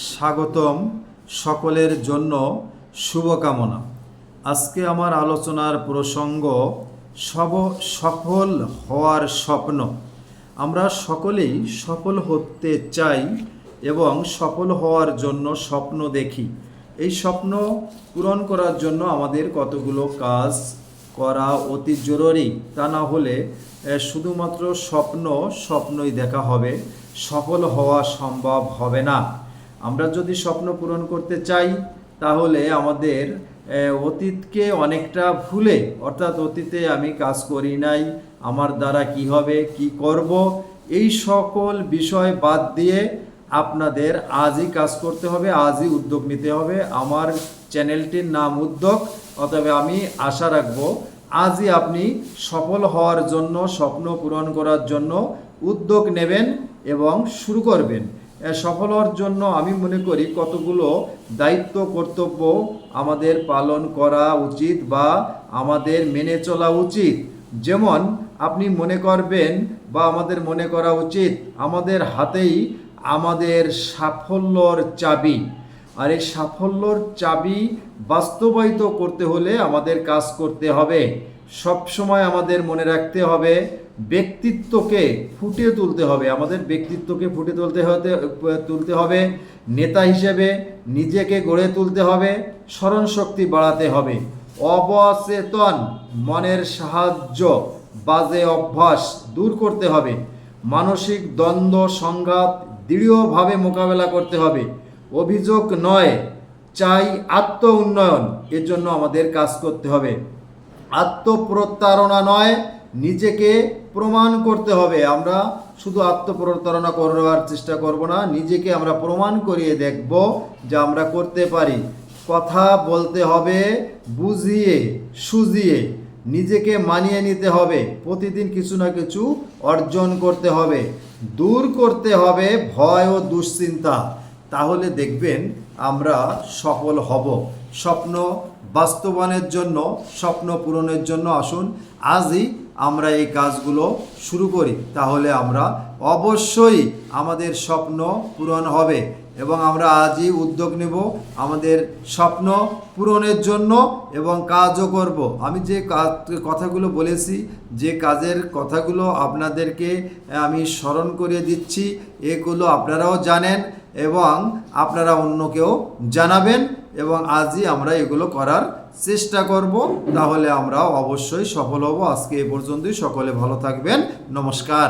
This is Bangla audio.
স্বাগতম। সকলের জন্য শুভকামনা। আজকে আমার আলোচনার প্রসঙ্গ সফল হওয়ার স্বপ্ন। আমরা সকলেই সফল হতে চাই এবং সফল হওয়ার জন্য স্বপ্ন দেখি। এই স্বপ্ন পূরণ করার জন্য আমাদের কতগুলো কাজ করা অতি জরুরি। তা না হলে শুধুমাত্র স্বপ্নই দেখা হবে, সফল হওয়া সম্ভব হবে না। আমরা যদি স্বপ্ন পূরণ করতে চাই তাহলে আমাদের অতীতকে অনেকটা ভুলে, অর্থাৎ অতীতে আমি কাজ করি নাই, আমার দ্বারা কি হবে, কি করব, এই সকল বিষয় বাদ দিয়ে আপনাদের আজই কাজ করতে হবে, আজই উদ্যোগ নিতে হবে। আমার চ্যানেলটির নাম উদ্যোগ, অতএব আমি আশা রাখব আজই আপনি সফল হওয়ার জন্য, স্বপ্ন পূরণ করার জন্য উদ্যোগ নেবেন এবং শুরু করবেন। সফল হওয়ার জন্য আমি মনে করি কতগুলো দায়িত্ব কর্তব্য আমাদের পালন করা উচিত বা আমাদের মেনে চলা উচিত। যেমন আপনি মনে করবেন বা আমাদের মনে করা উচিত আমাদের হাতেই আমাদের সাফল্যর চাবি। আর এই সাফল্যর চাবি বাস্তবায়িত করতে হলে আমাদের কাজ করতে হবে। সবসময় আমাদের মনে রাখতে হবে ব্যক্তিত্বকে ফুটিয়ে তুলতে হবে, আমাদের ব্যক্তিত্বকে ফুটিয়ে তুলতে হবে। নেতা হিসেবে নিজেকে গড়ে তুলতে হবে, স্মরণশক্তি বাড়াতে হবে। অবচেতন মনের সাহায্য, বাজে অভ্যাস দূর করতে হবে। মানসিক দ্বন্দ্ব সংঘাত দৃঢ়ভাবে মোকাবেলা করতে হবে। অভিযোগ নয়, চাই আত্ম উন্নয়ন। এর জন্য আমাদের কাজ করতে হবে। আত্মপ্রতারণা নয়, নিজেকে প্রমাণ করতে হবে। আমরা শুধু আত্মপ্রতারণা করবার চেষ্টা করব না, নিজেকে আমরা প্রমাণ করিয়ে দেখব যে আমরা করতে পারি। কথা বলতে হবে বুঝিয়ে সুঝিয়ে, নিজেকে মানিয়ে নিতে হবে। প্রতিদিন কিছু না কিছু অর্জন করতে হবে। দূর করতে হবে ভয় ও দুশ্চিন্তা। তাহলে দেখবেন আমরা সফল হব। স্বপ্ন বাস্তবায়নের জন্য, স্বপ্ন পূরণের জন্য আসুন আজই আমরা এই কাজগুলো শুরু করি। তাহলে আমরা অবশ্যই আমাদের স্বপ্ন পূরণ হবে এবং আমরা আজই উদ্যোগ নেব আমাদের স্বপ্ন পূরণের জন্য এবং কাজও করব। আমি যে কথাগুলো বলেছি, যে কাজের কথাগুলো আপনাদেরকে আমি স্মরণ করিয়ে দিচ্ছি, এগুলো আপনারাও জানেন এবং আপনারা অন্যকেও জানাবেন এবং আজই আমরা এগুলো করার চেষ্টা করব। তাহলে আমরা অবশ্যই সফল হব। আজকে এ পর্যন্তই। সকলে ভালো থাকবেন। নমস্কার।